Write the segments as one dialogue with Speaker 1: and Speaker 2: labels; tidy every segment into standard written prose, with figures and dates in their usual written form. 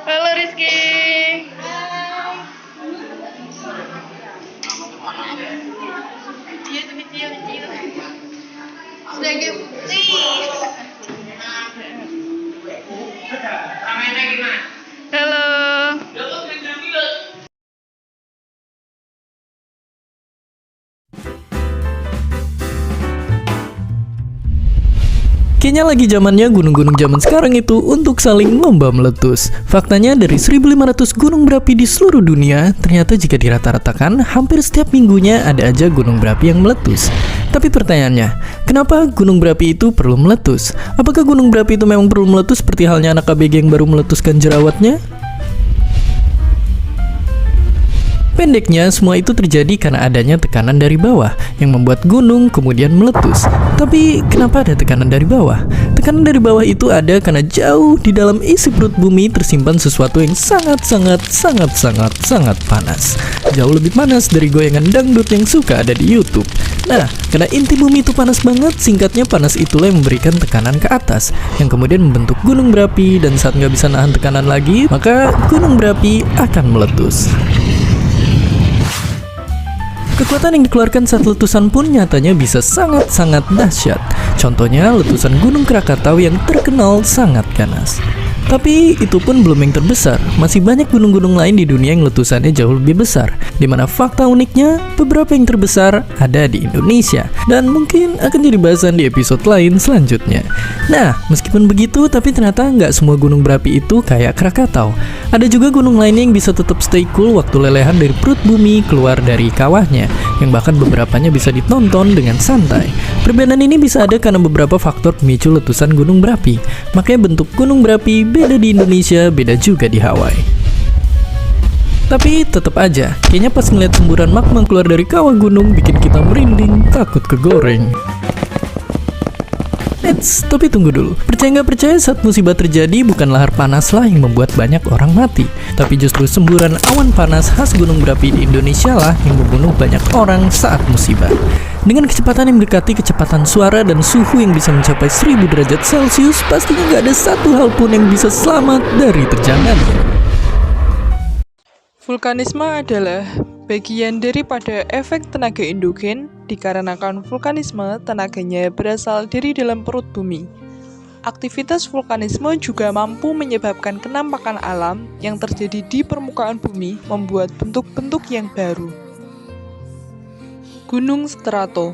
Speaker 1: Halo Rizky. Sebagai bukti. Halo.
Speaker 2: Kayaknya lagi zamannya gunung-gunung zaman sekarang itu untuk saling lomba meletus. Faktanya dari 1500 gunung berapi di seluruh dunia, ternyata jika dirata-ratakan, hampir setiap minggunya ada aja gunung berapi yang meletus. Tapi pertanyaannya, kenapa gunung berapi itu perlu meletus? Apakah gunung berapi itu memang perlu meletus seperti halnya anak ABG yang baru meletuskan jerawatnya? Pendeknya, semua itu terjadi karena adanya tekanan dari bawah yang membuat gunung kemudian meletus. Tapi kenapa ada tekanan dari bawah? Tekanan dari bawah itu ada karena jauh di dalam isi perut bumi tersimpan sesuatu yang sangat panas. Jauh lebih panas dari goyangan dangdut yang suka ada di YouTube. Nah, karena inti bumi itu panas banget, singkatnya panas itulah yang memberikan tekanan ke atas, yang kemudian membentuk gunung berapi, dan saat nggak bisa nahan tekanan lagi, maka gunung berapi akan meletus. Kekuatan yang dikeluarkan saat letusan pun nyatanya bisa sangat dahsyat. Contohnya letusan Gunung Krakatau yang terkenal sangat ganas. Tapi itu pun belum yang terbesar. Masih banyak gunung-gunung lain di dunia yang letusannya jauh lebih besar. Dimana fakta uniknya, beberapa yang terbesar ada di Indonesia. Dan mungkin akan jadi bahasan di episode lain selanjutnya. Nah, meskipun begitu, tapi ternyata nggak semua gunung berapi itu kayak Krakatau. Ada juga gunung lainnya yang bisa tetap stay cool waktu lelehan dari perut bumi keluar dari kawahnya, yang bahkan beberapanya bisa ditonton dengan santai. Perbedaan ini bisa ada karena beberapa faktor pemicu letusan gunung berapi. Makanya bentuk gunung berapi beda di Indonesia, beda juga di Hawaii. Tapi tetap aja, kayaknya pas ngeliat semburan magma keluar dari kawah gunung bikin kita merinding, takut kegoreng. Tapi tunggu dulu, percaya nggak percaya saat musibah terjadi bukan lahar panas lah yang membuat banyak orang mati, tapi justru semburan awan panas khas gunung berapi di Indonesia lah yang membunuh banyak orang saat musibah. Dengan kecepatan yang mendekati kecepatan suara dan suhu yang bisa mencapai 1000 derajat Celcius, pastinya nggak ada satu hal pun yang bisa selamat dari terjangannya.
Speaker 3: Vulkanisme adalah bagian daripada efek tenaga endogen. Dikarenakan vulkanisme, tenaganya berasal dari dalam perut bumi. Aktivitas vulkanisme juga mampu menyebabkan kenampakan alam yang terjadi di permukaan bumi, membuat bentuk-bentuk yang baru. Gunung strato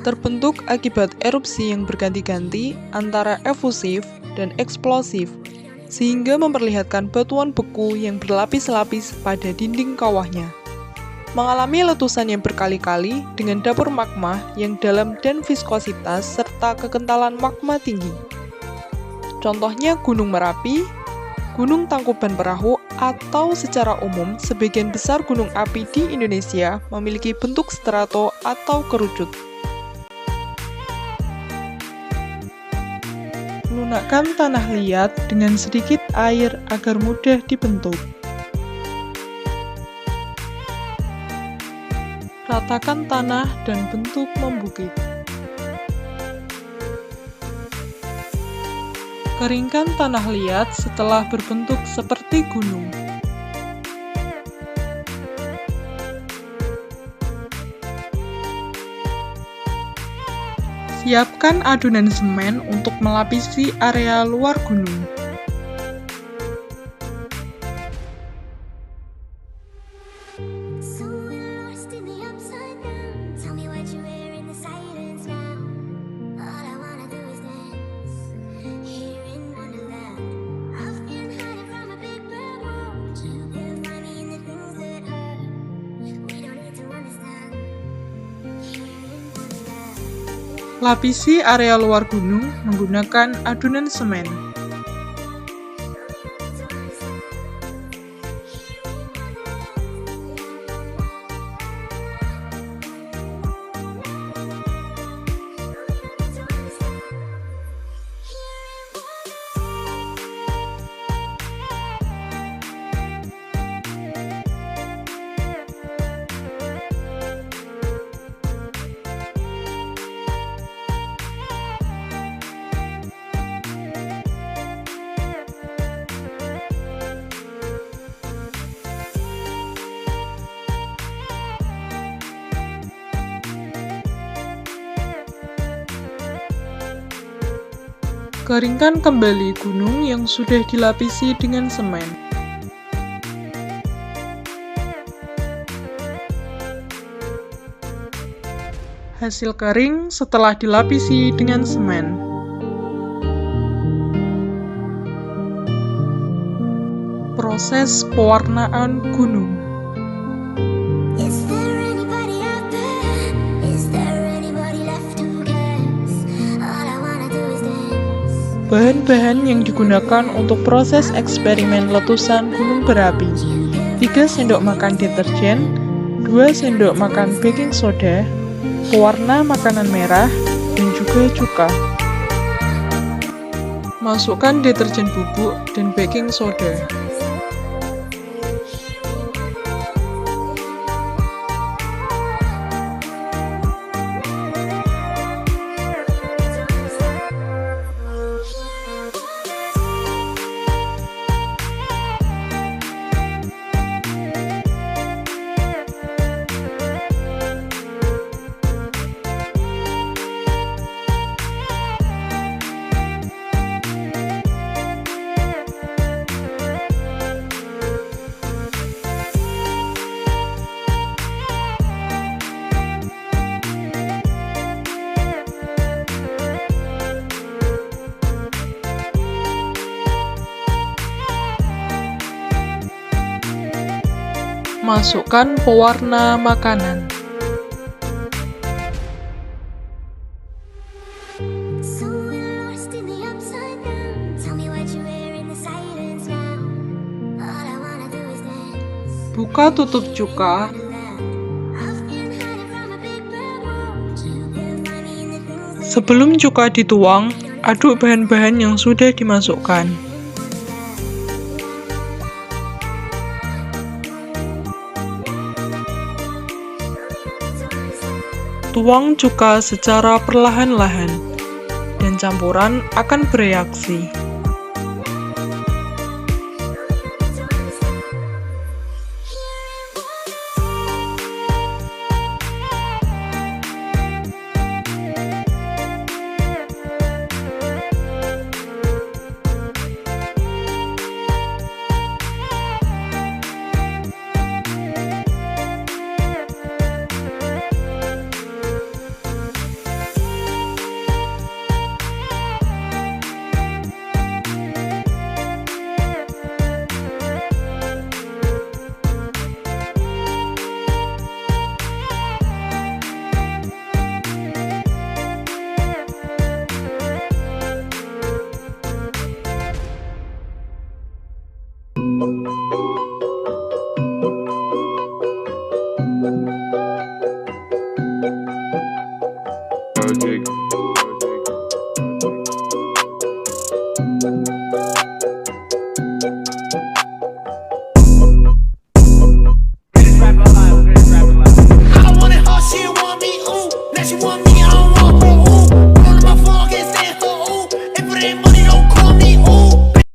Speaker 3: terbentuk akibat erupsi yang berganti-ganti antara efusif dan eksplosif, sehingga memperlihatkan batuan beku yang berlapis-lapis pada dinding kawahnya. Mengalami letusan yang berkali-kali dengan dapur magma yang dalam dan viskositas serta kekentalan magma tinggi. Contohnya Gunung Merapi, Gunung Tangkuban Perahu, atau secara umum sebagian besar gunung api di Indonesia memiliki bentuk strato atau kerucut. Lunakkan tanah liat dengan sedikit air agar mudah dibentuk. Ratakan tanah dan bentuk membukit. Keringkan tanah liat setelah berbentuk seperti gunung. Siapkan adonan semen untuk melapisi area luar gunung. Lapisi area luar gunung menggunakan adonan semen. Keringkan kembali gunung yang sudah dilapisi dengan semen. Hasil kering setelah dilapisi dengan semen. Proses pewarnaan gunung.
Speaker 4: Is there anybody out there? Is there anybody left who cares? All I wanna do is dance.
Speaker 3: Bahan-bahan yang digunakan untuk proses eksperimen letusan gunung berapi: 3 sendok makan deterjen, 2 sendok makan baking soda, pewarna makanan merah, dan juga cuka. Masukkan deterjen bubuk dan baking soda. Masukkan pewarna makanan.
Speaker 4: So we're lost in the upside down. Tell me what you wear in the silence now. All I wanna do is dance.
Speaker 3: Buka tutup cuka.
Speaker 4: I've been hiding from a big bad world. You can find me in the things that
Speaker 3: Sebelum cuka dituang, aduk bahan-bahan yang sudah dimasukkan. Tuang cuka secara perlahan-lahan, dan campuran akan bereaksi.